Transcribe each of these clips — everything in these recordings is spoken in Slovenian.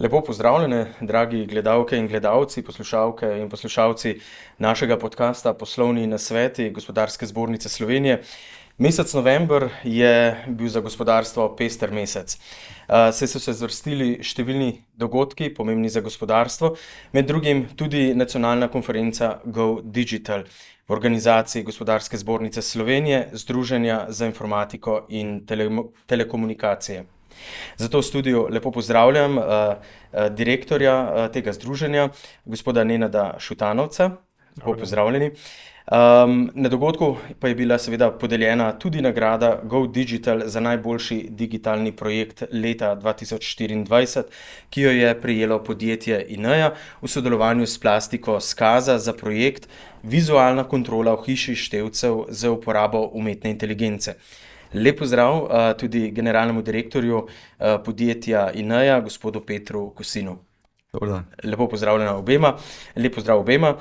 Lepo pozdravljene, dragi gledalke in gledalci, poslušalke in poslušalci našega podcasta Poslovni nasveti Gospodarske zbornice Slovenije. Mesec november je bil za gospodarstvo pester mesec. Saj so se zvrstili številni dogodki, pomembni za gospodarstvo, med drugim tudi nacionalna konferenca Go Digital v organizaciji Gospodarske zbornice Slovenije, Združenja za informatiko in telekomunikacije. Zato v studiu lepo pozdravljam direktorja tega združenja, gospoda Nenada Šutanovca. Lepo pozdravljeni. Na dogodku pa je bila seveda podeljena tudi nagrada Go Digital za najboljši digitalni projekt leta 2024, ki jo je prejelo podjetje INEA v sodelovanju s Plastiko Skaza za projekt Vizualna kontrola v hiši števcev z uporabo umetne inteligence. Lep pozdrav tudi generalnemu direktorju podjetja INEA, gospodu Petru Kosinu. Dober dan. Lepo pozdravljena obema. Lep pozdrav obema.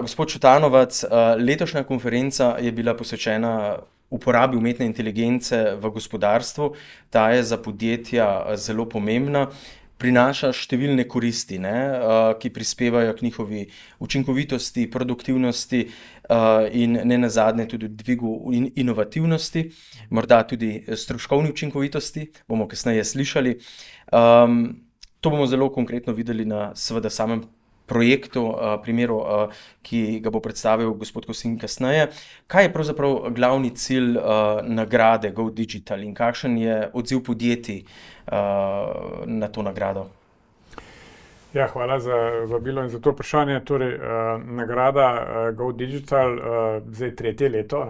Gospod Šutanovac, letošnja konferenca je bila posvečena uporabi umetne inteligence v gospodarstvu. Ta je za podjetja zelo pomembna. Prinaša številne koristi, ki prispevajo k njihovi učinkovitosti, produktivnosti in nenazadnje tudi dvigu inovativnosti, morda tudi stroškovni učinkovitosti, bomo kasneje slišali. To bomo zelo konkretno videli na seveda samem projektu, primeru, ki ga bo predstavil gospod Kosin kasneje. Kaj je pravzaprav glavni cilj nagrade Go Digital in kakšen je odziv podjetij na to nagrado? Ja, hvala za vabilo in za to vprašanje. Torej, nagrada Go Digital, zdaj tretje leto,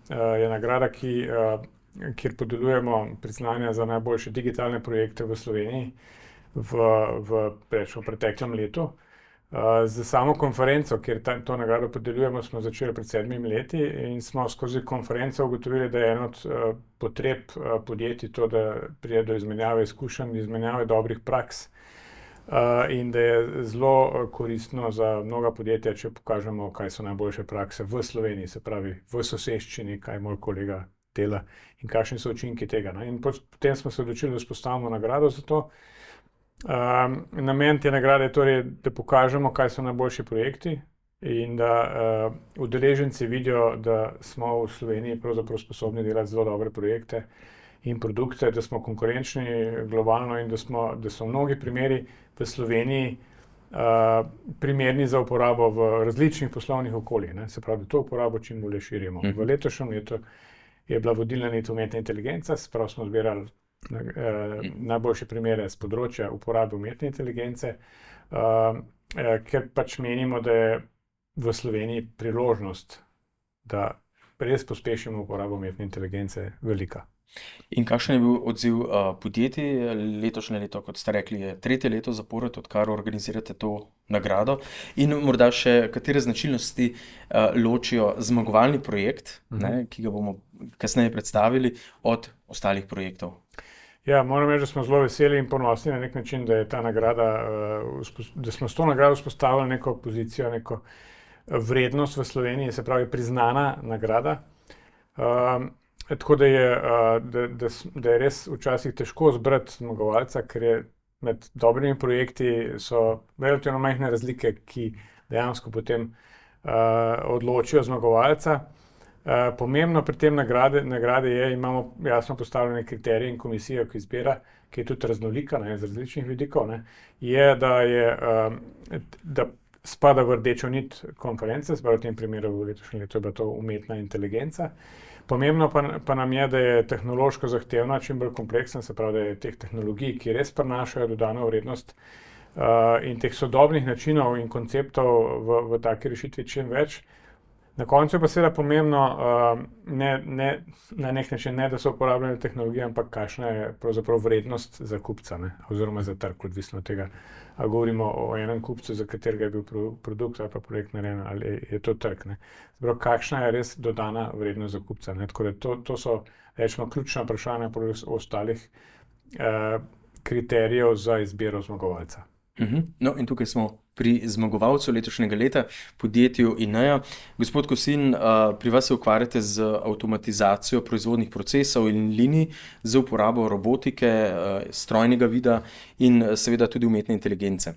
je nagrada, kjer podeljujemo priznanja za najboljše digitalne projekte v Sloveniji v preteklem letu. Za samo konferenco, kjer to nagrado podeljujemo, smo začeli pred 7 leti in smo skozi konferenco ugotovili, da je ena od potreb podjetij to, da pride do izmenjave izkušenj, izmenjave dobrih praks in da je zelo koristno za mnoga podjetja, če pokažemo, kaj so najboljše prakse v Sloveniji, se pravi v soseščini, kaj moj kolega dela in kakšni so učinki tega. In potem smo se odločili, da vzpostavimo nagrado za to. Namen te nagrade je torej, da pokažemo, kaj so najboljši projekti in da udeleženci vidijo, da smo v Sloveniji pravzaprav sposobni delati zelo dobre projekte in produkte, da smo konkurenčni globalno in da so mnogi primeri v Sloveniji primerni za uporabo v različnih poslovnih okoljih. Se pravi, da to uporabo čim bolje širimo. V letošnjem letu je bila vodilna nit umetna inteligenca, se pravi, smo zbirali najboljše primere z področja uporabe umetne inteligence, ker pač menimo, da je v Sloveniji priložnost, da res pospešimo uporabo umetne inteligence velika. In kakšen je bil odziv podjetij? Letošnje leto, kot ste rekli, je tretje leto zapored, odkar organizirate to nagrado. In morda še katere značilnosti ločijo zmagovalni projekt, ki ga bomo kasneje predstavili, od ostalih projektov? Ja, moram reči, da smo zelo veseli in ponosni na nek način, da je ta nagrada, da smo s to nagrado vzpostavili neko pozicijo, neko vrednost v Sloveniji, se pravi priznana nagrada. Tako da je res včasih težko zbrati zmagovalca, ker je med dobrimi projekti so relativno majhne razlike, ki dejansko potem odločijo zmagovalca. Pomembno pri tem nagrade je, imamo jasno postavljene kriterije in komisijo, ki izbira, ki je tudi raznolika iz različnih vidikov, je, da spada v rdečo nit konference, se pravi v tem primeru v letošnjem letu je bila to umetna inteligenca. Pomembno pa nam je, da je tehnološko zahtevna, čim bolj kompleksna, se pravi, da je teh tehnologij, ki res prinašajo dodano vrednost in teh sodobnih načinov in konceptov v taki rešitvi čim več. Na koncu je pa seveda pomembno, na nek način ne, da so uporabljene tehnologije, ampak kakšna je pravzaprav vrednost za kupca, oziroma za trg, odvisno od tega, ali govorimo o enem kupcu, za katerega je bil produkt ali pa projekt narejen, ali je to trg. Prav, kakšna je res dodana vrednost za kupca. Tako da to so, rečemo, ključna vprašanja po ostalih kriterijev za izbiro zmagovalca. No, in tukaj smo pri zmagovalcu letošnjega leta, podjetju INEA. Gospod Kosin, pri vas se ukvarjate z avtomatizacijo proizvodnih procesov in linij z uporabo robotike, strojnega vida in seveda tudi umetne inteligence.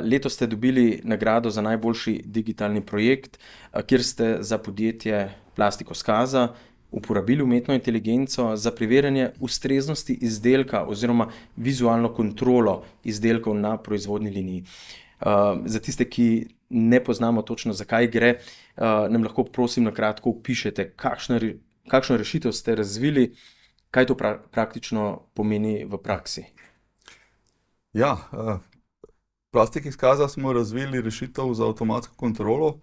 Letos ste dobili nagrado za najboljši digitalni projekt, kjer ste za podjetje Plastiko Skaza uporabili umetno inteligenco za preverjanje ustreznosti izdelka oziroma vizualno kontrolo izdelkov na proizvodni liniji. Za tiste, ki ne poznamo točno, zakaj gre, nam lahko prosim na kratko opišete, kakšno rešitev ste razvili, kaj to praktično pomeni v praksi. Ja, Plastiki Skaza smo razvili rešitev za avtomatsko kontrolo,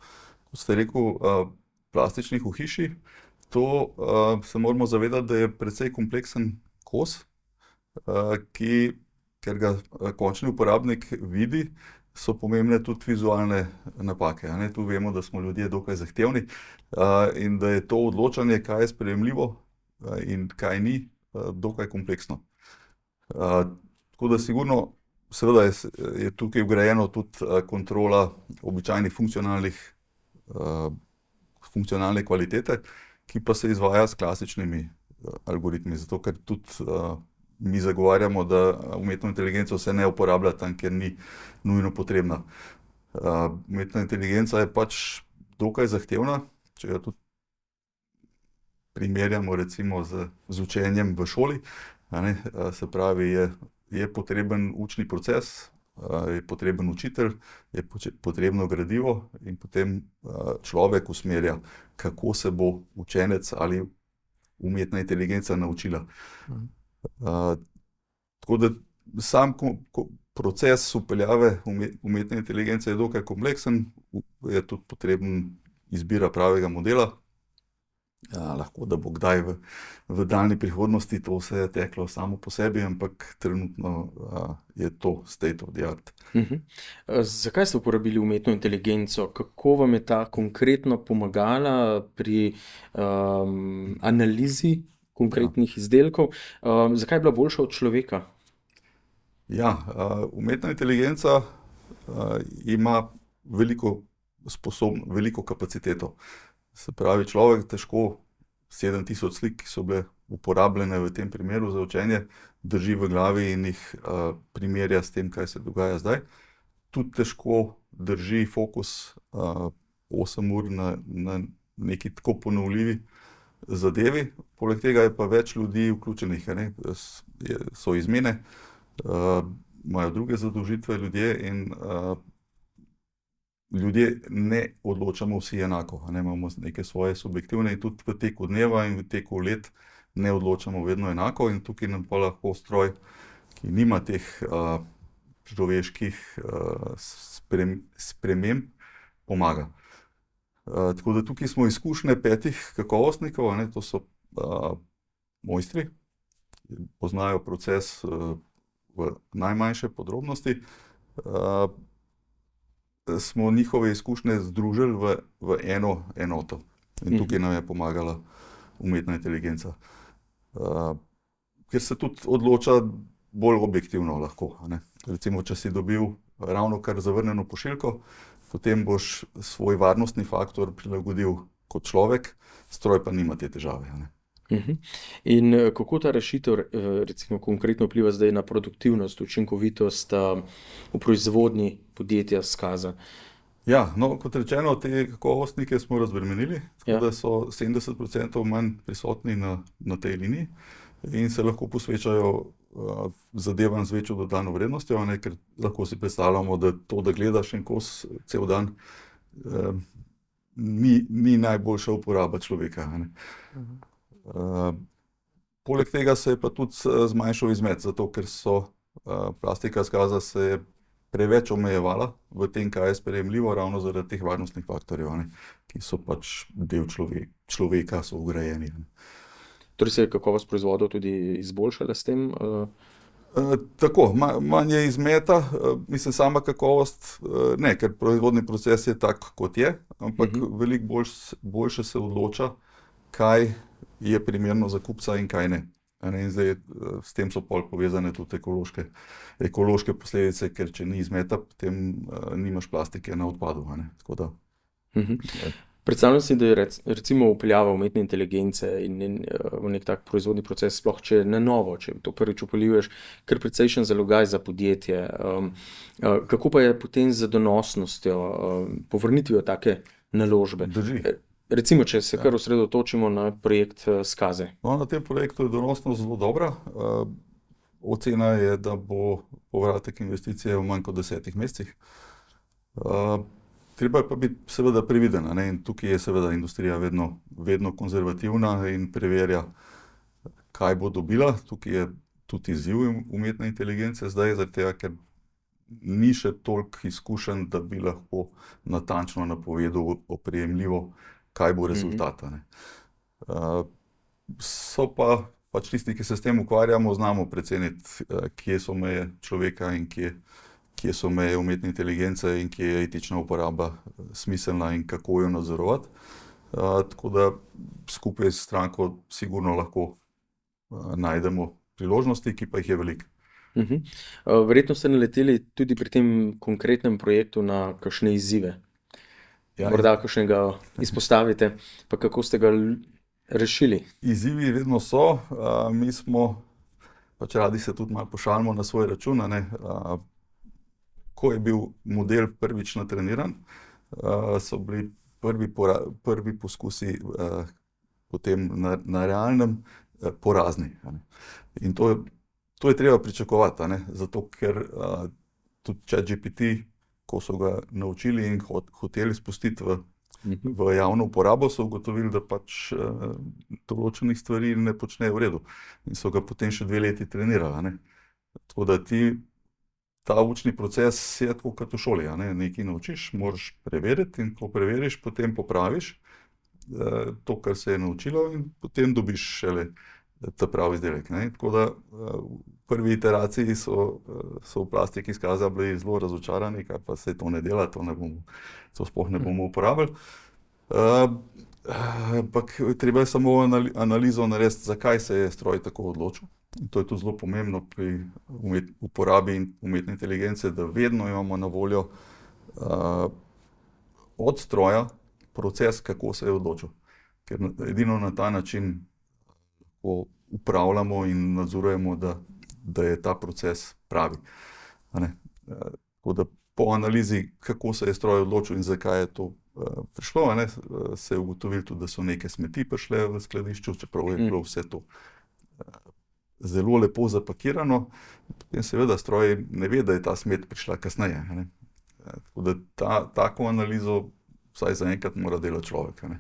kot ste rekel, plastičnih ohišij. To se moramo zavedati, da je precej kompleksen kos, ker ga končni uporabnik vidi, so pomembne tudi vizualne napake. Tu vemo, da smo ljudje dokaj zahtevni in da je to odločanje, kaj je sprejemljivo in kaj ni, dokaj kompleksno. Tako da sigurno, seveda je tukaj vgrajeno tudi kontrola običajnih funkcionalne kvalitete, ki pa se izvaja s klasičnimi algoritmi, zato ker tudi mi zagovarjamo, da umetno inteligenco se ne uporablja tam, kjer ni nujno potrebna. Umetna inteligenca je pač dokaj zahtevna, če jo tudi primerjamo recimo z učenjem v šoli, se pravi, je potreben učni proces, je potreben učitelj, je potrebno gradivo in potem človek usmerja, kako se bo učenec ali umetna inteligenca naučila. Tako da sam proces vpeljave umetne inteligence je dokaj kompleksen, je tudi potreben izbira pravega modela. Lahko da bo kdaj v daljni prihodnosti to vse teklo samo po sebi, ampak trenutno je to state of the art. Zakaj ste uporabili umetno inteligenco? Kako vam je ta konkretno pomagala pri analizi konkretnih izdelkov? Zakaj je bila boljša od človeka? Ja, umetna inteligenca ima veliko kapaciteto. Se pravi, človek težko 7000 slik, ki so bile uporabljene v tem primeru za učenje, drži v glavi in jih primerja s tem, kaj se dogaja zdaj. Tudi težko drži fokus 8 ur na neki tako ponovljivi zadevi. Poleg tega je pa več ljudi vključenih, so izmene, imajo druge zadolžitve ljudje in ljudje ne odločamo vsi enako, imamo neke svoje subjektivne in tudi v teku dneva in v teku let ne odločamo vedno enako in tukaj nam pa lahko stroj, ki nima teh človeških sprememb, pomaga. Tako da tukaj smo izkušnje 5 kakovostnikov, to so mojstri, poznajo proces v najmanjše podrobnosti. Smo njihove izkušnje združili v eno enoto in tukaj nam je pomagala umetna inteligenca. Ker se tudi odloča bolj objektivno lahko. Recimo, če si dobil ravno kar zavrnjeno pošiljko, potem boš svoj varnostni faktor prilagodil kot človek, stroj pa nima te težave. In kako ta rešitev recimo konkretno vpliva zdaj na produktivnost, učinkovitost v proizvodnji podjetja Skaza? Ja, kot rečeno, te kakovostnike smo razbremenili, tako da so 70% manj prisotni na tej liniji in se lahko posvečajo zadevam z večjo dodano vrednostjo, ker lahko si predstavljamo, da to, da gledaš en kos cel dan, ni najboljša uporaba človeka. Poleg tega se je pa tudi zmanjšal izmet, zato ker so Plastika Skaza se preveč omejevala v tem, kaj je sprejemljivo, ravno zaradi teh varnostnih faktorjev, ki so pač del človeka, so vgrajeni. Torej se je kakovost proizvodov tudi izboljšala s tem? Tako, manj je izmeta, mislim, sama kakovost ne, ker proizvodni proces je tak, kot je, ampak veliko boljše se odloča, kaj je primerno za kupca in kaj ne. a ne, in zdaj s tem so pol povezane tudi ekološke posledice, ker če ni izmeta, potem nimaš plastike na odpadu, a ne, tako da. Predstavljam si, da je recimo vpeljava umetne inteligence in v nek tak proizvodni proces, sploh če je na novo, če to prvič vpeljuješ, kar precejšen zalogaj za podjetje. Kako pa je potem z donosnostjo, povrnitvijo take naložbe? Drži. Recimo, če se kar osredotočimo na projekt Skaze. No, na tem projektu je donosnost zelo dobra. Ocena je, da bo povratek investicije v manj kot 10 mesecih. Treba je pa biti seveda previden, ne? In tukaj je seveda industrija vedno konzervativna in preverja, kaj bo dobila. Tukaj je tudi izziv umetne inteligence zdaj, zaradi tega, ker ni še toliko izkušenj, da bi lahko natančno napovedal oprijemljivo, kaj bo rezultat, ne. So pa pač tisti, ki se s tem ukvarjamo, znamo preceniti, kje so meje človeka in kje so meje umetne inteligence in kje je etična uporaba smiselna in kako jo nadzorovati. Tako da skupaj s stranko sigurno lahko najdemo priložnosti, ki pa jih je veliko. Verjetno ste naleteli tudi pri tem konkretnem projektu na kakšne izzive. Morda kakšnega izpostavite, pa kako ste ga rešili? Izzivi vedno so. Mi smo, pač radi se tudi malo pošalimo na svoj račun, ne. Ko je bil model prvič natreniran, so bili prvi poskusi potem na realnem porazni, ne. In to je treba pričakovati, ne, zato ker tudi ChatGPT, ko so ga naučili in hoteli spustiti v javno uporabo, so ugotovili, da pač določenih stvari ne počne v redu. In so ga potem še 2 leti trenirali, ne. Tako da ta učni proces je tako kot v šoli, a ne. Nekaj naučiš, moraš preveriti in ko preveriš, potem popraviš to, kar se je naučilo in potem dobiš šele ta pravi izdelek, ne. Tako da v prvi iteraciji so v plastiki Skaza bili zelo razočarani, kaj pa se to ne dela, to sploh ne bomo uporabili. Ampak treba je samo analizo narediti, zakaj se je stroj tako odločil. In to je tudi zelo pomembno pri uporabi umetne inteligence, da vedno imamo na voljo od stroja proces, kako se je odločil. Ker edino na ta način lahko upravljamo in nadzorujemo, da je ta proces pravi, a ne. Tako da po analizi, kako se je stroj odločil in zakaj je to prišlo, a ne, se je ugotovilo tudi, da so neke smeti prišle v skladišču, čeprav je bilo vse to zelo lepo zapakirano. Potem seveda stroj ne ve, da je ta smet prišla kasneje, a ne. Tako da tako analizo vsaj zaenkrat mora delati človek, a ne.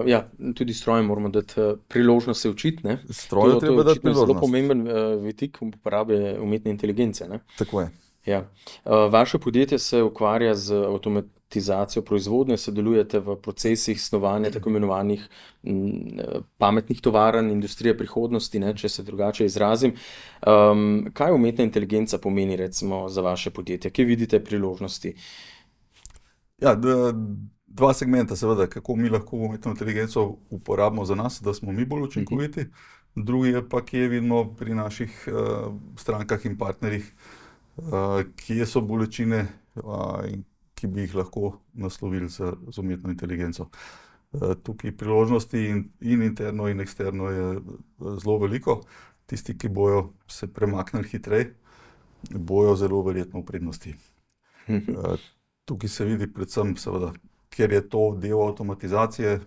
Ja, tudi strojem moramo dati priložnost se učiti, ne. Stroju treba dati priložnost. Zelo pomemben vidik uporabe umetne inteligence, ne. Tako je. Ja. Vaše podjetje se ukvarja z avtomatizacijo proizvodnje, sodelujete v procesih snovanja tako imenovanih pametnih tovarn, industrije prihodnosti, ne, če se drugače izrazim. Kaj umetna inteligenca pomeni recimo za vaše podjetje? Kje vidite priložnosti? Ja, 2 segmenta seveda, kako mi lahko umetno inteligenco uporabimo za nas, da smo mi bolj učinkoviti. Drugi je pa, kje vidimo pri naših strankah in partnerjih, kje so bolečine in ki bi jih lahko naslovili z umetno inteligenco. Tukaj priložnosti in interno in eksterno je zelo veliko. Tisti, ki bojo se premaknili hitreje, bojo zelo verjetno v prednosti. Tukaj se vidi predvsem seveda, ker je to del avtomatizacije,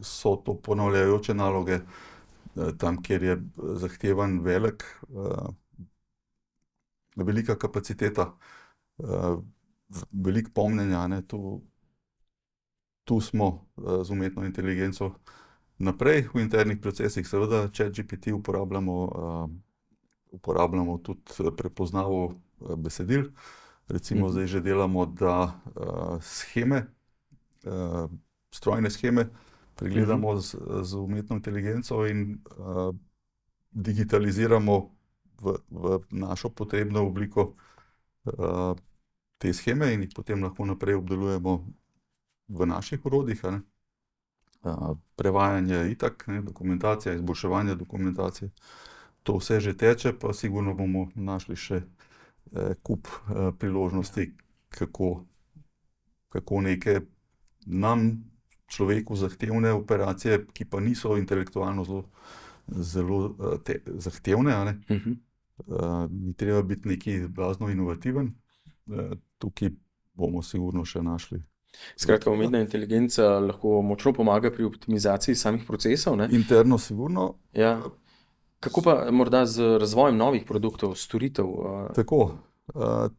so to ponavljajoče naloge, tam, kjer je zahtevan velika kapaciteta, veliko pomnjenja, ne, tu smo z umetno inteligenco naprej. V internih procesih seveda ChatGPT uporabljamo tudi prepoznavo besedil. Recimo zdaj že delamo, da sheme, strojne sheme pregledamo z umetno inteligenco in digitaliziramo v našo potrebno obliko te sheme in jih potem lahko naprej obdelujemo v naših orodjih, a ne. prevajanje itak, ne, dokumentacija, izboljševanje dokumentacije. To vse že teče, pa sigurno bomo našli še kup priložnosti, kako neke nam, človeku, zahtevne operacije, ki pa niso intelektualno zelo zahtevne, a ne. Ni treba biti neki blazno inovativen. Tukaj bomo sigurno še našli. Skratka, umetna inteligenca lahko močno pomaga pri optimizaciji samih procesov, ne? Interno sigurno. Ja. Kako pa morda z razvojem novih produktov, storitev? Tako.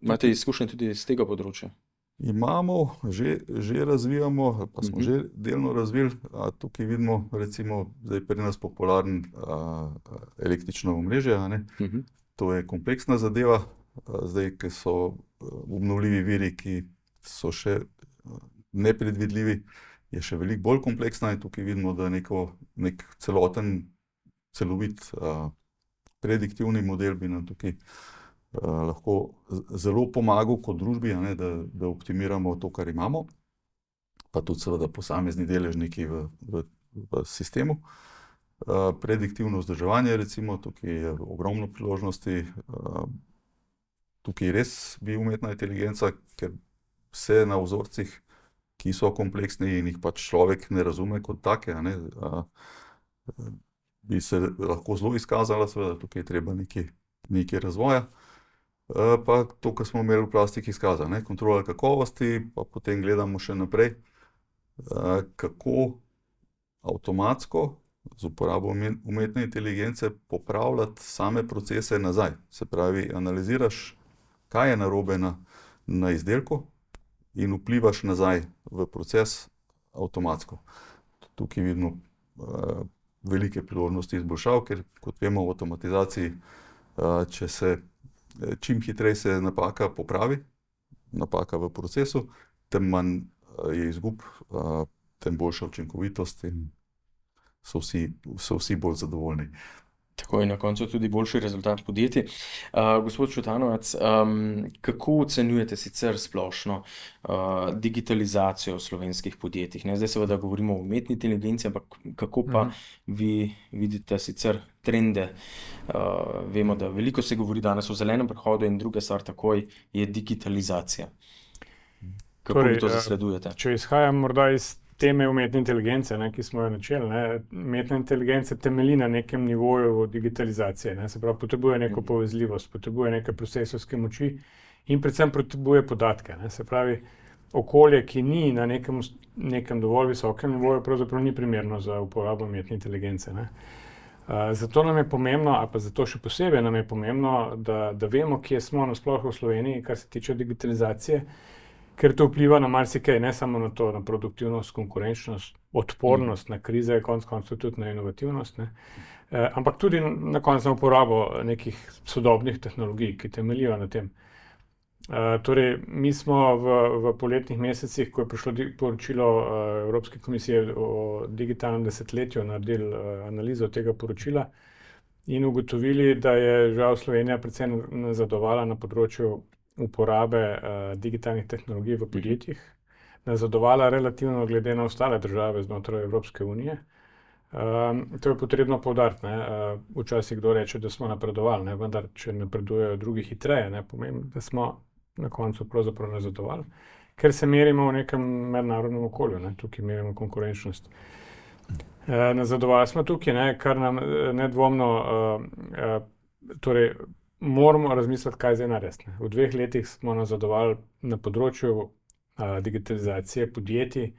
Imate izkušnje tudi z tega področja? Imamo, že razvijamo, pa smo že delno razvili. Tukaj vidimo, recimo, zdaj pri nas popularen električno omrežje, a ne. To je kompleksna zadeva, zdaj, ki so obnovljivi viri, ki so še nepredvidljivi, je še veliko bolj kompleksna in tukaj vidimo, da nek celovit prediktivni model bi nam tukaj lahko zelo pomagal kot družbi, a ne, da optimiramo to, kar imamo, pa tudi seveda posamezni deležniki v sistemu. Prediktivno vzdrževanje, recimo, tukaj je ogromno priložnosti. Tukaj res bi umetna inteligenca, ker vse na vzorcih, ki so kompleksni in jih pač človek ne razume kot take, a ne, bi se lahko zelo izkazala, seveda tukaj je treba nekaj razvoja. Pa to, kar smo imeli v plastiki izkaza, ne, kontrola kakovosti, pa potem gledamo še naprej, kako avtomatsko z uporabo umetne inteligence popravljati same procese nazaj. Se pravi, analiziraš, kaj je narobe na izdelku in vplivaš nazaj v proces avtomatsko. Tukaj vidimo velike priložnosti izboljšav, ker kot vemo v avtomatizaciji, čim hitreje se napaka popravi, napaka v procesu, tem manj je izgub, tem boljša učinkovitost in so vsi bolj zadovoljni. Tako je na koncu tudi boljši rezultat podjetij. Gospod Šutanovec, kako ocenjujete sicer splošno digitalizacijo v slovenskih podjetjih? Ne, zdaj seveda govorimo o umetni inteligenci, ampak kako pa vi vidite sicer trende? Vemo, da veliko se govori danes o zelenem prehodu in druga stvar takoj je digitalizacija. Kako vi to zasledujete? Če izhajam morda iz teme umetne inteligence, ne, ki smo jo načeli, ne, umetna inteligenca temelji na nekem nivoju digitalizacije, ne, se pravi, potrebuje neko povezljivost, potrebuje neke procesorske moči in predvsem potrebuje podatke, ne, se pravi, okolje, ki ni na nekem dovolj visokem nivoju, pravzaprav ni primerno za uporabo umetne inteligence, ne. Zato nam je pomembno, ali pa zato še posebej nam je pomembno, da vemo, kje smo nasploh v Sloveniji, kar se tiče digitalizacije, ker to vpliva na marsikaj, ne samo na to, na produktivnost, konkurenčnost, odpornost na krize, konec koncev tudi na inovativnost, ne. Ampak tudi na koncu na uporabo nekih sodobnih tehnologij, ki temeljijo na tem. Torej, mi smo v poletnih mesecih, ko je prišlo poročilo Evropske komisije o digitalnem desetletju, naredili analizo tega poročila in ugotovili, da je žal Slovenija predvsem nazadovala na področju uporabe digitalnih tehnologij v podjetjih, nazadovala relativno glede na ostale države znotraj Evropske unije. To je potrebno poudariti, ne. Včasih kdo reče, da smo napredovali, ne, vendar če napredujejo drugi hitreje, ne, pomeni, da smo na koncu pravzaprav nazadovali, ker se merimo v nekem mednarodnem okolju, ne, tukaj merimo konkurenčnost. Nazadovali smo tukaj, ne, kar nam nedvomno, torej moramo razmisliti, kaj zdaj narediti, ne. V 2 letih smo nazadovali na področju digitalizacije podjetij,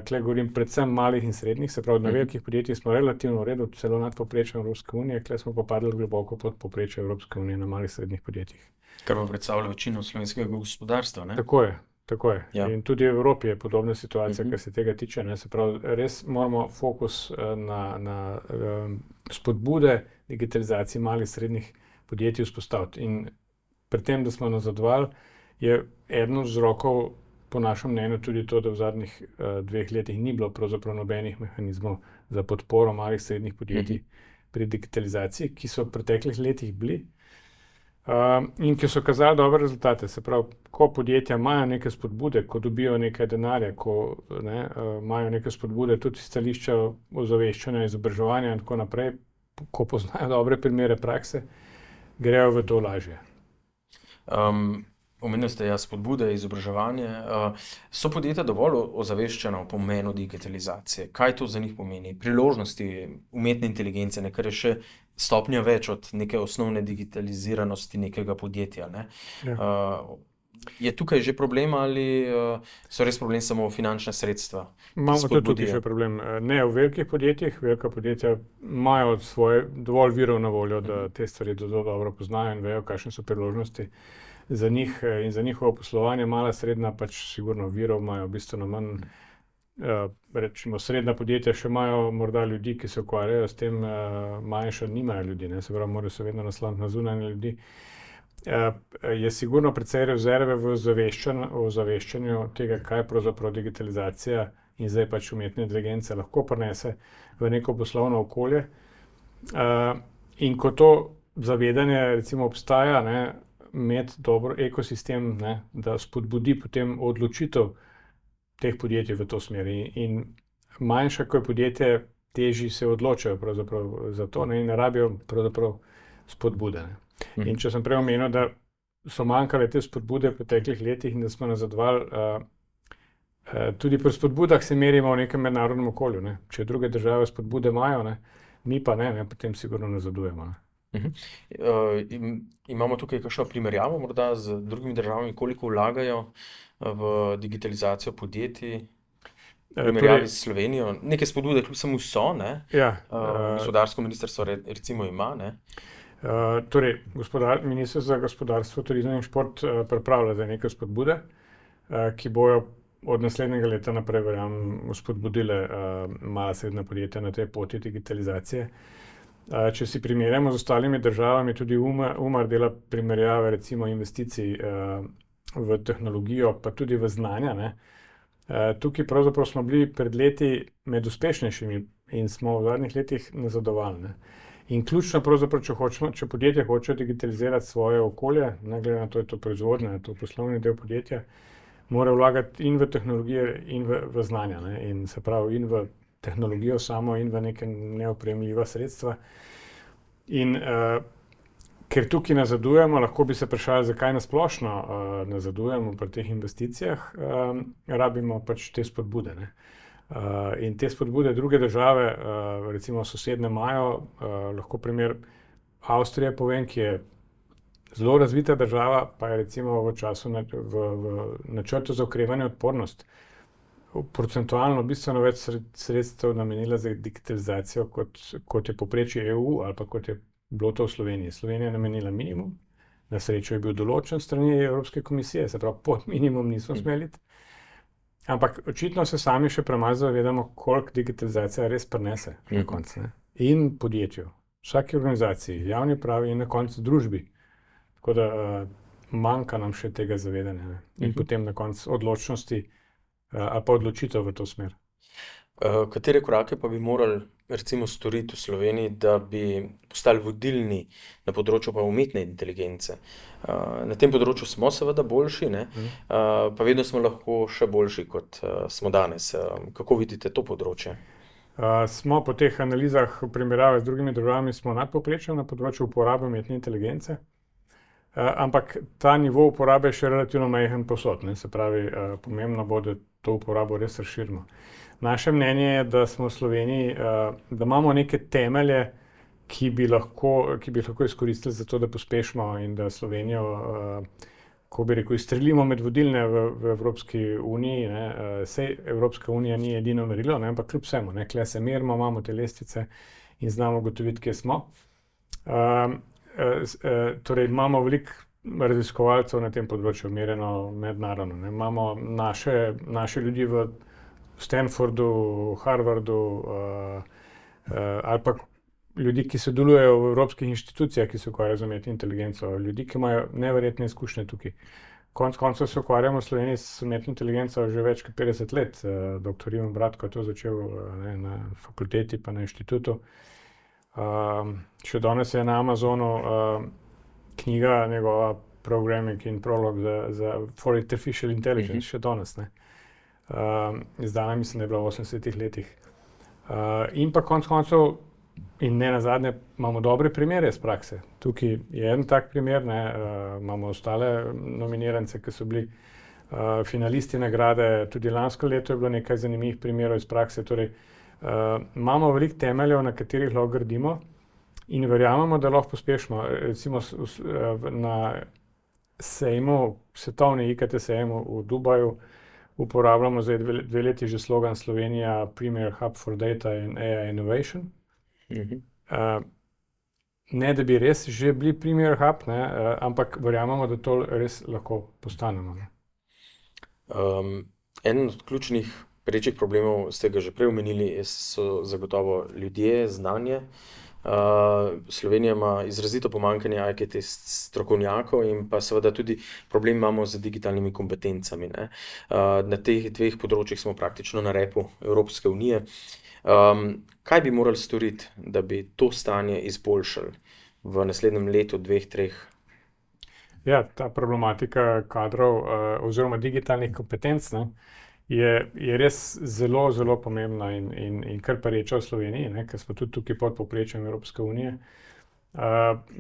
tule govorim predvsem malih in srednjih, se pravi, na velikih podjetjih smo relativno v redu, celo nad povprečjem Evropske unije, tule smo pa padli globoko pod povprečjem Evropske unije na malih srednjih podjetjih. Kar pa predstavlja večino slovenskega gospodarstva, ne? Tako je. Ja. In tudi v Evropi je podobna situacija, kar se tega tiče, ne, se pravi, res moramo fokus na spodbude digitalizacije malih srednjih podjetij vzpostaviti. In pri tem, da smo nazadovali, je eden od vzrokov, po našem mnenju, tudi to, da v zadnjih 2 letih ni bilo pravzaprav nobenih mehanizmov za podporo malih srednjih podjetij pri digitalizaciji, ki so v preteklih letih bili. in ki so kazali dobre rezultate. Se pravi, ko podjetja imajo neke spodbude, ko dobijo nekaj denarja, ko imajo neke spodbude tudi iz stališča ozaveščanja, izobraževanja in tako naprej, ko poznajo dobre primere prakse, grejo v to lažje. Omenili ste spodbude, izobraževanje. So podjetja dovolj ozaveščena o pomenu digitalizacije? Kaj to za njih pomeni? Priložnosti umetne inteligence, kar je še stopnja več od neke osnovne digitaliziranosti nekega podjetja. Ne? Ja. Je tukaj že problem ali so res problem samo finančna sredstva? Imamo tudi tukaj še problem. Ne v velikih podjetjih, velika podjetja imajo dovolj virov na voljo, da te stvari zelo dobro poznajo in vejo, kakšne so priložnosti za njih in za njihovo poslovanje. Mala, srednja pač sigurno virov imajo bistveno manj. Rečemo, srednja podjetja še imajo morda ljudi, ki se ukvarjajo s tem, manjša nimajo ljudi, ne? Se pravi, morajo se vedno nasloniti na zunanje ljudi. Je sigurno precej rezerve v ozaveščanju tega, kaj pravzaprav digitalizacija in zdaj pač umetna inteligenca lahko prinese v neko poslovno okolje. In ko to zavedanje recimo obstaja, ne, imeti dober ekosistem, ne, da spodbudi potem odločitev teh podjetij v to smer. In manjša, ko je podjetje, težji se odločajo pravzaprav za to, ne, in ne rabijo pravzaprav spodbude. Ne. In če sem prej omenil, da so manjkale te spodbude v preteklih letih in da smo nazadovali, tudi pri spodbudah se merimo v nekem mednarodnem okolju. Ne. Če druge države spodbude imajo, ne, mi pa ne, potem sigurno nazadujemo. Ne. Imamo tukaj kakšno primerjavo morda z drugimi državami, koliko vlagajo v digitalizacijo podjetij? Primerjavi s Slovenijo. Neke spodbude kljub samo so, ne? Ja, gospodarsko ministrstvo recimo ima, ne? Torej, Ministrstvo za gospodarstvo, turizem in šport pripravlja zdaj neke spodbude, ki bojo od naslednjega leta naprej, verjamem, spodbudile mala, srednja podjetja na tej poti digitalizacije. Če si primerjamo z ostalimi državami, tudi UMAR dela primerjave recimo investicij v tehnologijo, pa tudi v znanja, ne. Tukaj pravzaprav smo bili pred leti med uspešnejšimi in smo v zadnjih letih nazadovali, ne. In ključno pravzaprav, če podjetje hoče digitalizirati svoje okolje, ne glede na to, je to proizvodnja, je to poslovni del podjetja, mora vlagati in v tehnologije in v znanja, ne. In se pravi, in v tehnologijo samo in v neke neopremljiva sredstva. In ker tukaj nazadujemo, lahko bi se vprašali, zakaj nasplošno nazadujemo pri teh investicijah, rabimo pač te spodbude, ne. In te spodbude druge države, recimo sosednje imajo, lahko primer Avstrije povem, ki je zelo razvita država, pa je recimo v času v načrtu za okrevanje in odpornost procentualno bistveno več sredstev namenila za digitalizacijo, kot je povprečje EU ali pa kot je bilo to v Sloveniji. Slovenija je namenila minimum, na srečo je bil določen s strani Evropske komisije, se pravi, pod minimum nismo smeli iti. Ampak očitno se sami še premalo zavedamo, koliko digitalizacija res prinese na koncu, ne. In podjetju, vsaki organizaciji, javni upravi in na koncu družbi. Tako da manjka nam še tega zavedanja, ne. In potem na koncu odločnosti ali pa odločitev v to smer. Katere korake pa bi morali recimo storiti v Sloveniji, da bi postali vodilni na področju pa umetne inteligence? Na tem področju smo seveda boljši, ne? Pa vedno smo lahko še boljši, kot smo danes. Kako vidite to področje? Smo po teh analizah v primerjavi z drugimi državami smo nadpovprečjem na področju uporabe umetne inteligence. Ampak ta nivo uporabe je še relativno majhen povsod, ne. Se pravi, pomembno bo, da to uporabo res razširimo. Naše mnenje je, da smo v Sloveniji, da imamo neke temelje, ki bi lahko izkoristili za to, da pospešimo in da Slovenijo, ko bi rekel, izstrelimo med vodilne v Evropski uniji, ne. Saj Evropska unija ni edino merilo, ne, ampak kljub vsemu, ne, tule se merimo, imamo te lestvice in znamo ugotoviti, kje smo. Torej imamo veliko raziskovalcev na tem področju, merjeno mednarodno, ne. Imamo naše ljudi v Stanfordu, Harvardu, ali pa ljudi, ki sodelujejo v evropskih inštitucijah, ki se ukvarjajo z umetno inteligenco, ljudi, ki imajo neverjetne izkušnje tukaj. Konec koncev se ukvarjamo v Sloveniji s umetno inteligenco že več kot 50 let. Doktor Ivan Bratko je to začel, ne, na fakulteti pa na inštitutu. Še danes je na Amazonu knjiga njegova Programming in Prolog for Artificial Intelligence, še danes, ne. Izdana, mislim, da je bila v 80-ih letih. In pa konec koncev, in ne nazadnje, imamo dobre primere iz prakse. Tukaj je en tak primer, ne, imamo ostale nominirance, ki so bili finalisti nagrade, tudi lansko leto je bilo nekaj zanimivih primerov iz prakse. Torej, imamo veliko temeljev, na katerih lahko gradimo in verjamemo, da lahko pospešimo. Recimo na sejmu, svetovni IKT sejmu v Dubaju, uporabljamo zdaj 2 leti že slogan Slovenija Premier Hub for Data and AI Innovation. Ne, da bi res že bili Premier Hub, ne, ampak verjamemo, da to res lahko postanemo. Ne. Eden od ključnih perečih problemov, ste ga že prej omenili, so zagotovo ljudje, znanje. Slovenija ima izrazito pomanjkanje IKT strokovnjakov in pa seveda tudi problem imamo z digitalnimi kompetencami, ne. Na teh 2 področjih smo praktično na repu Evropske unije. Kaj bi morali storiti, da bi to stanje izboljšali v naslednjem letu, 2, 3? Ja, ta problematika kadrov oziroma digitalnih kompetenc, ne, je res zelo, zelo pomembna in kar pereča v Sloveniji, ne, ker smo tudi tukaj pod povprečjem Evropske unije.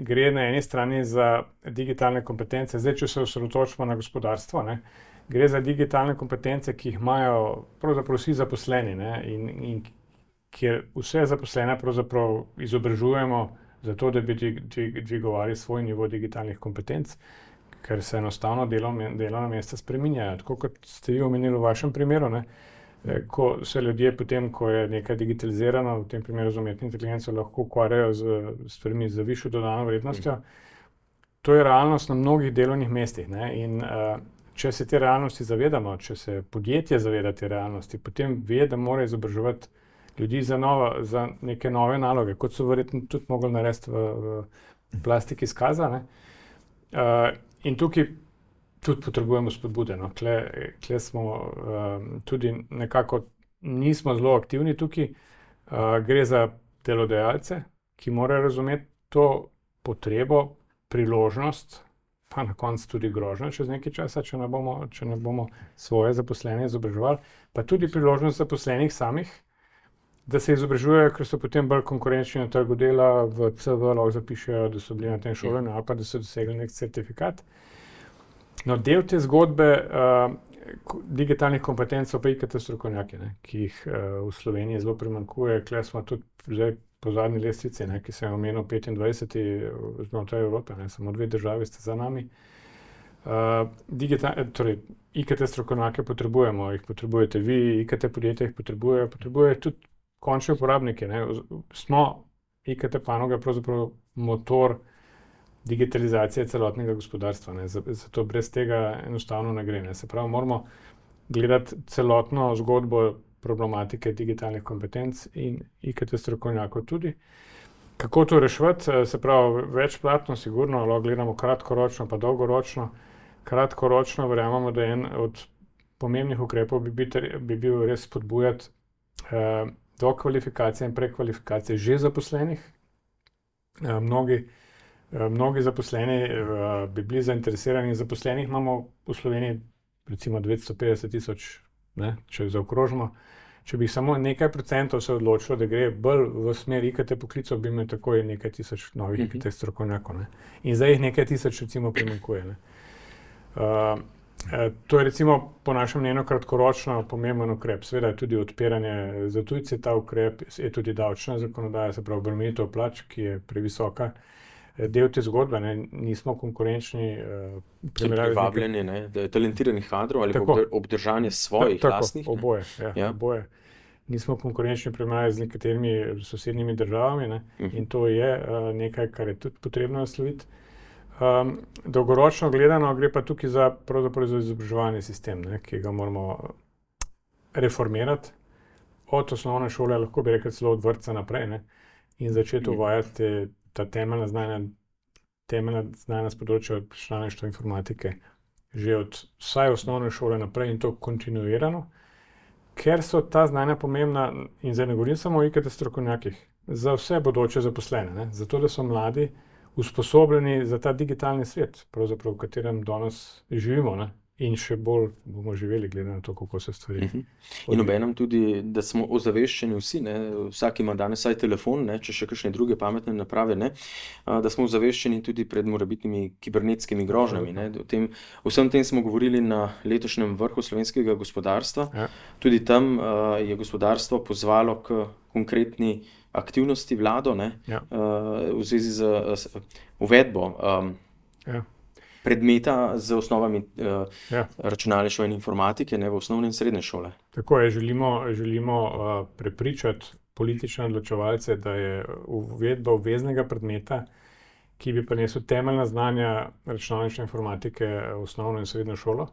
Gre na eni strani za digitalne kompetence. Zdaj, če se osredotočimo na gospodarstvo, ne, gre za digitalne kompetence, ki jih imajo pravzaprav vsi zaposleni, ne, in kjer vse zaposlene pravzaprav izobražujemo zato, da bi dvigovali svoj nivo digitalnih kompetenc, ker se enostavno delovna mesta spreminjajo. Tako kot ste vi omenili v vašem primeru, ne, ko se ljudje potem, ko je nekaj digitalizirano, v tem primeru z umetno inteligenco, lahko ukvarjajo z stvarmi z višjo dodano vrednostjo. To je realnost na mnogih delovnih mestih, ne, in če se te realnosti zavedamo, če se podjetje zaveda te realnosti, potem ve, da mora izobraževati ljudi za neke nove naloge, kot so verjetno tudi mogli narediti v plastiki izkaza, ne. In tukaj tudi potrebujemo spodbude, no. Tle smo tudi nekako nismo zelo aktivni tukaj. Gre za delodajalce, ki morajo razumeti to potrebo, priložnost, pa na koncu tudi grožnjo čez nekaj časa, če ne bomo svoje zaposlene izobraževali, pa tudi priložnost zaposlenih samih, da se izobražujejo, ker so potem bolj konkurenčni na trgu dela, v CV lahko zapišejo, da so bili na tem šolanju ali pa da so dosegli nek certifikat. No, del te zgodbe digitalnih kompetenc so pa IKT strokovnjaki, ne, ki jih v Sloveniji zelo primanjkuje. Tule smo tudi zdaj po zadnji lestvici, ne, ki sem omenil 25. znotraj Evrope, ne, samo 2 državi sta za nami. Torej, IKT strokovnjake potrebujemo, jih potrebujete vi, IKT podjetja jih potrebujejo tudi končni uporabniki, ne. Smo IKT panoga pravzaprav motor digitalizacije celotnega gospodarstva, ne. Zato brez tega enostavno ne gre, ne. Se pravi, moramo gledati celotno zgodbo problematike digitalnih kompetenc in IKT strokovnjakov tudi. Kako to reševati? Se pravi, večplatno, sigurno, lahko gledamo kratkoročno pa dolgoročno. Kratkoročno verjamemo, da en od pomembnih ukrepov bi bil res spodbujati dokvalifikacije in prekvalifikacije že zaposlenih. Mnogi zaposleni bi bili zainteresirani. Zaposlenih imamo v Sloveniji recimo 950 tisoč, ne, če zaokrožimo. Če bi samo nekaj procentov se odločilo, da gre bolj v smer IKT poklicov, bi imeli takoj nekaj tisoč novih IKT strokovnjakov, ne. In zdaj jih nekaj tisoč recimo primanjkuje, ne. To je recimo po našem mnenju kratkoročno pomemben ukrep. Seveda je tudi odpiranje za tujce ta ukrep, je tudi davčna zakonodaja, se pravi obremenitev plač, ki je previsoka. Del te zgodbe, ne, nismo konkurenčni. Privabljanje, ne, talentiranih kadrov ali pa obdržanje svojih lastnih. Tako, oboje, ja, oboje. Nismo konkurenčni primerjavi z nekaterimi sosednjimi državami, ne, in to je nekaj, kar je tudi potrebno nasloviti. Dolgoročno gledano gre pa tukaj za izobraževalni sistem, ne, ki ga moramo reformirati. Od osnovne šole, lahko bi rekel celo od vrtca naprej, ne, in začeti uvajati ta temeljna znanja s področja računalništva informatike že od vsaj osnovne šole naprej in to kontinuirano, ker so ta znanja pomembna, in zdaj ne govorim samo o IKT strokovnjakih, za vse bodoče zaposlene, ne, zato da so mladi usposobljeni za ta digitalni svet, pravzaprav, v katerem danes živimo, ne? In še bolj bomo živeli, glede na to, kako se stvari. In obenem tudi, da smo ozaveščeni vsi, ne? Vsak ima danes vsaj telefon, ne? Če še kakšne druge pametne naprave, ne? Da smo ozaveščeni tudi pred morebitnimi kibernetskimi grožnjami. Ne? Vsem tem smo govorili na letošnjem vrhu slovenskega gospodarstva. Ja. Tudi tam je gospodarstvo pozvalo k konkretni aktivnosti vlado, ne? Ja. V zvezi z uvedbo Ja. predmeta z osnovami Ja. računalništva in informatike, ne, v osnovne in srednje šole. Tako je, želimo prepričati politične odločevalce, da je uvedba obveznega predmeta, ki bi prinesel temeljna znanja računalništva in informatike v osnovno in srednjo šolo.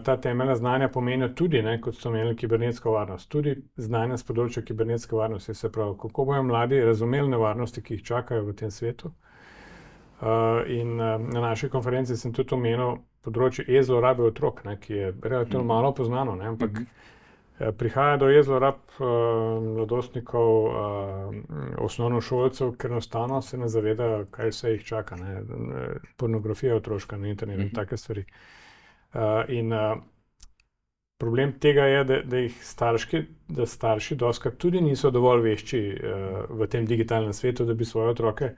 Ta temeljna znanja pomenijo tudi, ne, kot so omenili, kibernetsko varnost, tudi znanja z področja kibernetske varnosti, se pravi, kako bojo mladi razumeli nevarnosti, ki jih čakajo v tem svetu. In na naši konferenci sem tudi omenil področje e-zlorabe otrok, ne, ki je relativno malo poznano, ne, ampak prihaja do e-zlorab mladostnikov, osnovnošolcev, ker enostavno se ne zavedajo, kaj vse jih čaka, ne, pornografija otroška na internetu in take stvari. Problem tega je, da starši dostikrat tudi niso dovolj vešči v tem digitalnem svetu, da bi svoje otroke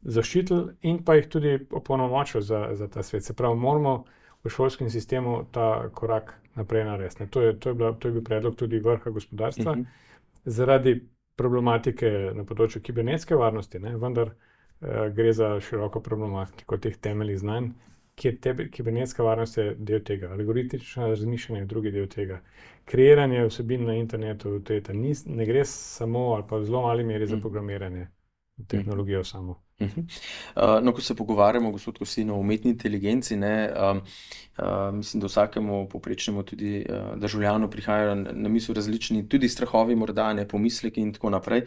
zaščitili in pa jih tudi opolnomočili za ta svet. Se pravi, moramo v šolskem sistemu ta korak naprej narediti. To je bil predlog tudi vrha gospodarstva, zaradi problematike na področju kibernetske varnosti, ne, vendar gre za široko problematiko teh temeljnih znanj, kjer kibernetska varnost je del tega, algoritmično razmišljanje je drugi del tega. Kreiranje vsebin na internetu, ne gre samo ali pa v zelo mali meri za programiranje, tehnologijo samo. No, ko se pogovarjamo, gospod Kosin, o umetni inteligenci, ne, mislim, da vsakemu povprečnemu tudi državljanu prihajajo na misel različni tudi strahovi, morda ne, pomisleki in tako naprej.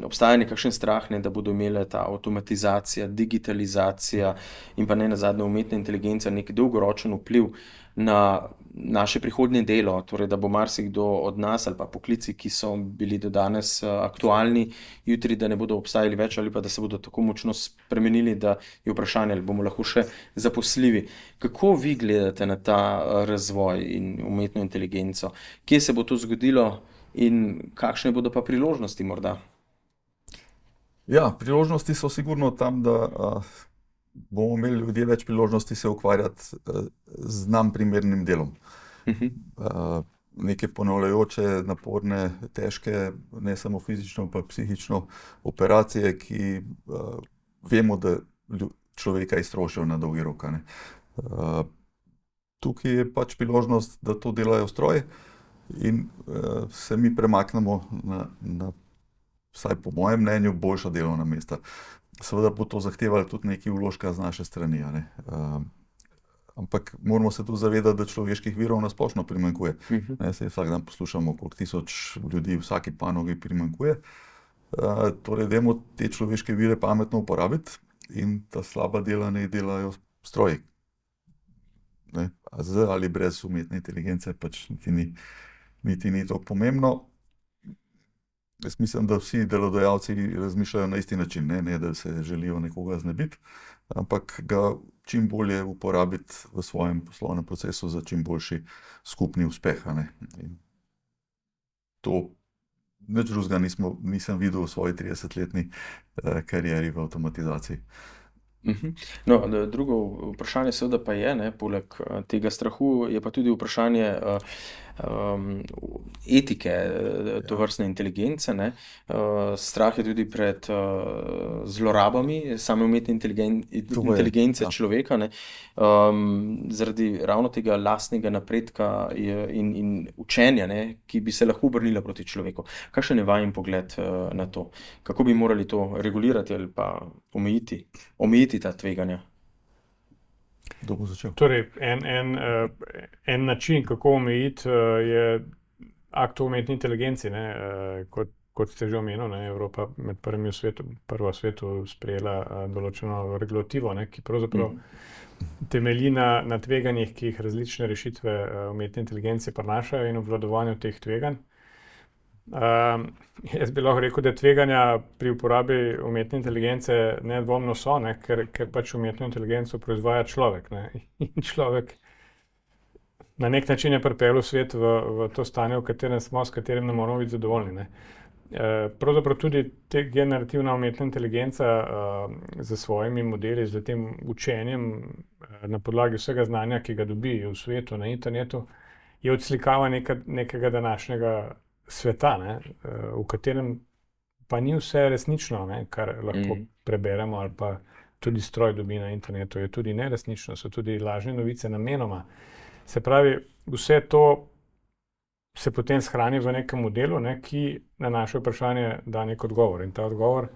Obstaja nekakšen strah, ne, da bodo imele ta avtomatizacija, digitalizacija in pa ne nazadnje umetna inteligenca nek dolgoročen vpliv na naše prihodnje delo, torej da bo marsikdo od nas ali pa poklici, ki so bili do danes aktualni, jutri, da ne bodo obstajali več ali pa da se bodo tako močno spremenili, da je vprašanje, ali bomo lahko še zaposljivi. Kako vi gledate na ta razvoj in umetno inteligenco? Kje se bo to zgodilo in kakšne bodo pa priložnosti morda? Ja, priložnosti so sigurno tam, da bomo imeli ljudje več priložnosti se ukvarjati z nam primernim delom. Neke ponavljajoče, naporne, težke, ne samo fizično, pa psihično operacije, ki vemo, da človeka iztrošijo na dolgi rok. Tukaj je pač priložnost, da to delajo stroji in se mi premaknemo na vsaj po mojem mnenju, boljša delovna mesta. Seveda bo to zahtevalo tudi nekaj vložka z naše strani, ampak moramo se tudi zavedati, da človeških virov na splošno primanjkuje. Saj vsak dan poslušamo, koliko tisoč ljudi v vsaki panogi primanjkuje. Torej, dajmo te človeške vire pametno uporabiti in ta slaba dela ne delajo stroji. Z ali brez umetne inteligence pač niti ni toliko pomembno. Jaz mislim, da vsi delodajalci razmišljajo na isti način, ne da se želijo nekoga znebiti, ampak ga čim bolje uporabiti v svojem poslovnem procesu za čim boljši skupni uspeh. In to nič drugega nisem videl v svoji 30-letni karieri v avtomatizaciji. No, drugo vprašanje seveda pa je, ne, poleg tega strahu, je pa tudi vprašanje etike tovrstne inteligence, ne. Strah je tudi pred zlorabami same umetne inteligence človeka, ne. Zaradi ravno tega lastnega napredka in učenja, ne, ki bi se lahko obrnila proti človeku. Kakšen je vajin pogled na to? Kako bi morali to regulirati ali pa omejiti ta tveganja? Kdo bo začel? Torej, en način, kako omejiti, je akt o umetni inteligenci, ne, kot ste že omenili, ne, Evropa med prva v svetu sprejela določeno regulativo, ne, ki pravzaprav temelji na tveganjih, ki jih različne rešitve umetne inteligence prinašajo in obvladovanju teh tveganj. Jaz bi lahko rekel, da tveganja pri uporabi umetne inteligence nedvomno so, ne, ker pač umetno inteligenco proizvaja človek. Ne, in človek na nek način je pripeljal svet v to stanje, v katerem smo, s katerim ne moramo biti zadovoljni. Ne. Pravzaprav tudi te generativna umetna inteligenca z svojimi modeli, z tem učenjem na podlagi vsega znanja, ki ga dobi v svetu, na internetu, je odslikava nekega današnjega sveta, ne, v katerem pa ni vse resnično, ne, kar lahko preberemo ali pa tudi stroj dobi na internetu, je tudi neresnično, so tudi lažne novice namenoma. Se pravi, vse to se potem shrani v nekem modelu, ne, ki na naše vprašanje da nek odgovor. In ta odgovor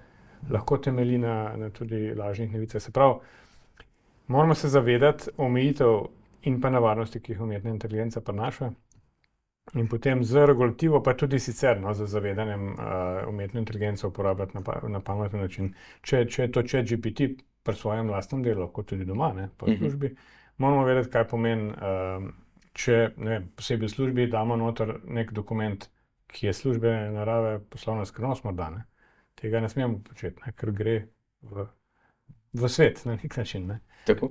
lahko temelji na tudi lažnih novicah. Se pravi, moramo se zavedati omejitev in pa nevarnosti, ki jih umetna inteligenca prinaša. In potem z regulativo, pa tudi sicer z zavedanjem umetno inteligenco uporabljati na pameten način. Če je to ChatGPT pri svojem lastnem delu, kot tudi doma, ne, po službi, moramo vedeti, kaj pomeni, če posebej v službi damo noter nek dokument, ki je službene narave, poslovna skrivnost morda. Ne. Tega ne smemo početi, ne, ker gre v svet na nek način. Ne. Tako.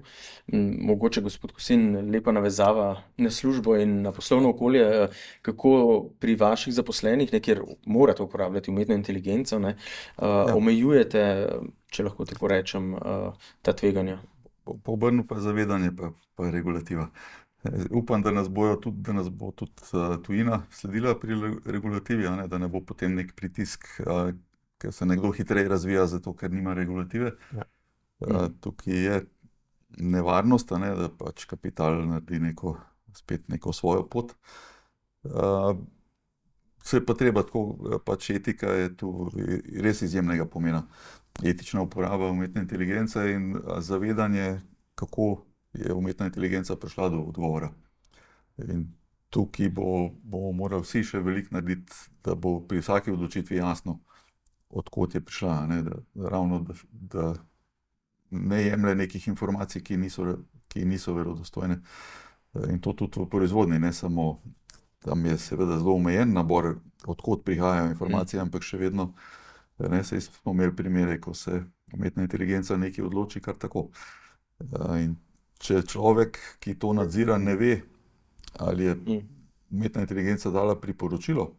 Mogoče, gospod Kosin, lepa navezava na službo in na poslovno okolje. Kako pri vaših zaposlenih, kjer morate uporabljati umetno inteligenco, omejujete, če lahko tako rečem, ta tveganja? Po obrnu pa zavedanje, pa regulativa. Upam, da nas bo tudi tujina sledila pri regulativi, da ne bo potem nek pritisk, ker se nekdo hitreje razvija, zato ker nima regulative. Ja. Tukaj je nevarnost, da pač kapital naredi spet neko svojo pot. Se pa treba tako, pač etika je tu res izjemnega pomena. Etična uporaba umetne inteligence in zavedanje, kako je umetna inteligenca prišla do odgovora. In tukaj bomo morali vsi še veliko narediti, da bo pri vsaki odločitvi jasno, odkot je prišla, da ne jemlje nekih informacij, ki niso verodostojne. In to tudi v proizvodnji, ne samo, tam je seveda zelo omejen nabor, odkot prihajajo informacije, ampak še vedno, saj smo imeli primere, ko se umetna inteligenca nekaj odloči kar tako. In če človek, ki to nadzira, ne ve, ali je umetna inteligenca dala priporočilo,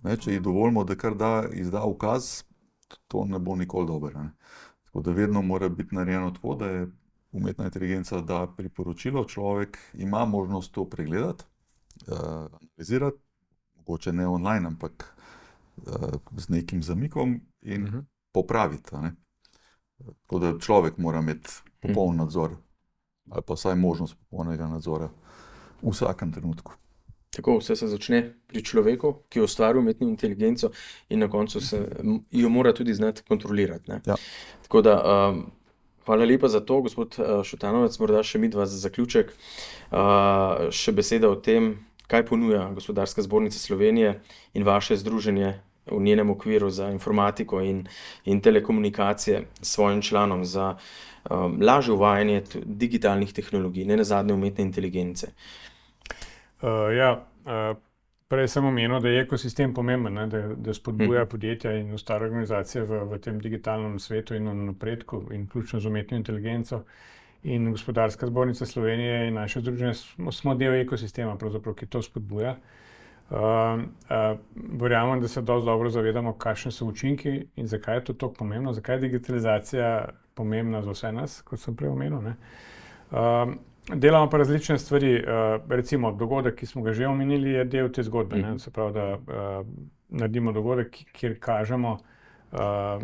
če ji dovolimo, da kar izda ukaz, to ne bo nikoli dobro. Tako da vedno mora biti narejeno tako, da je umetna inteligenca da priporočilo, človek ima možnost to pregledati, analizirati, mogoče ne online, ampak z nekim zamikom in popraviti. Tako da človek mora imeti popoln nadzor, ali pa vsaj možnost popolnega nadzora v vsakem trenutku. Tako, vse se začne pri človeku, ki ustvari umetno inteligenco in na koncu jo mora tudi znati kontrolirati. Ne? Ja. Tako da, hvala lepa za to, gospod Šutanovec, morda še midva za zaključek. Še beseda o tem, kaj ponuja Gospodarska zbornica Slovenije in vaše združenje v njenem okviru za informatiko in telekomunikacije svojim članom za lažje uvajanje digitalnih tehnologij, ne nazadnje umetne inteligence. Prej sem omenil, da je ekosistem pomemben, da spodbuja podjetja in ostale organizacije v tem digitalnem svetu in na napredku, in vključno z umetno inteligenco. In Gospodarska zbornica Slovenije in naše združenje smo del ekosistema, pravzaprav, ki to spodbuja. Verjamem, da se dosti dobro zavedamo, kakšni so učinki in zakaj je to tako pomembno, zakaj je digitalizacija pomembna za vse nas, kot sem prej omenil. Delamo pa različne stvari, recimo dogodek, ki smo ga že omenili, je del te zgodbe. Se pravi, da naredimo dogodek, kjer kažemo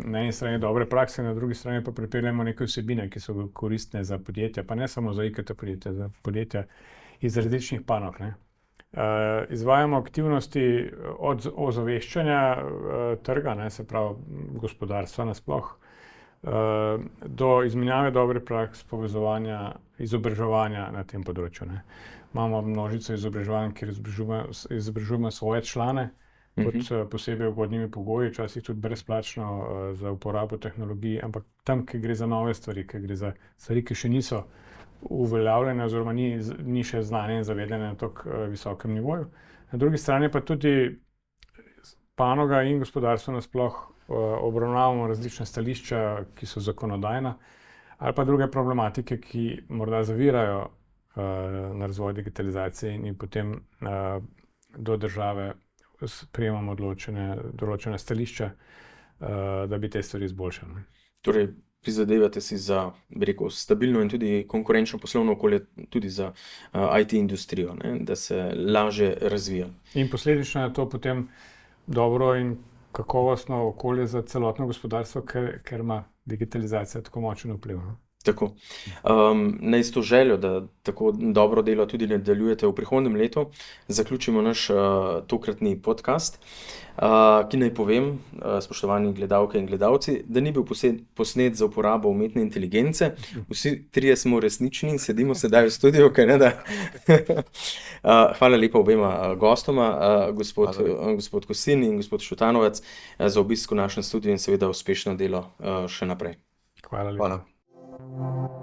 na eni strani dobre prakse, na drugi strani pa pripeljemo neke vsebine, ki so koristne za podjetja, pa ne samo za IKT podjetja, za podjetja iz različnih panog. Izvajamo aktivnosti od ozaveščanja trga, se pravi gospodarstva nasploh, do izmenjave dobre praks, povezovanja, izobraževanja na tem področju. Imamo množico izobraževanj, kjer izobražujemo svoje člane pod posebej ugodnimi pogoji, včasih tudi brezplačno za uporabo tehnologij, ampak tam, kjer gre za nove stvari, kjer gre za stvari, ki še niso uveljavljene oziroma ni še znanje in zavedanje na tako visokem nivoju. Na drugi strani pa tudi panoga in gospodarstvo nasploh obravnavamo različna stališča, ki so zakonodajna, ali pa druge problematike, ki morda zavirajo na razvoj digitalizacije in potem do države sprejemamo določene stališča, da bi te stvari izboljšali. Torej, prizadevate si za, bi rekel, stabilno in tudi konkurenčno poslovno okolje, tudi za IT industrijo, ne? Da se lažje razvija. In posledično je to potem dobro in kakovostno okolje za celotno gospodarstvo, ker ima digitalizacija tako močen vpliv. Tako. Naj s to željo, da tako dobro delo tudi nadaljujete v prihodnjem letu, zaključimo naš tokratni podcast, ki naj povem, spoštovani gledalke in gledalci, da ni bil posnet za uporabo umetne inteligence. Vsi trije smo resnični in sedimo sedaj v studiu, kaj ne da. Hvala lepa obema gostoma, gospod Kosin in gospod Šutanovec, za obisk v našem studiu in seveda uspešno delo še naprej. Hvala lepa. Hvala.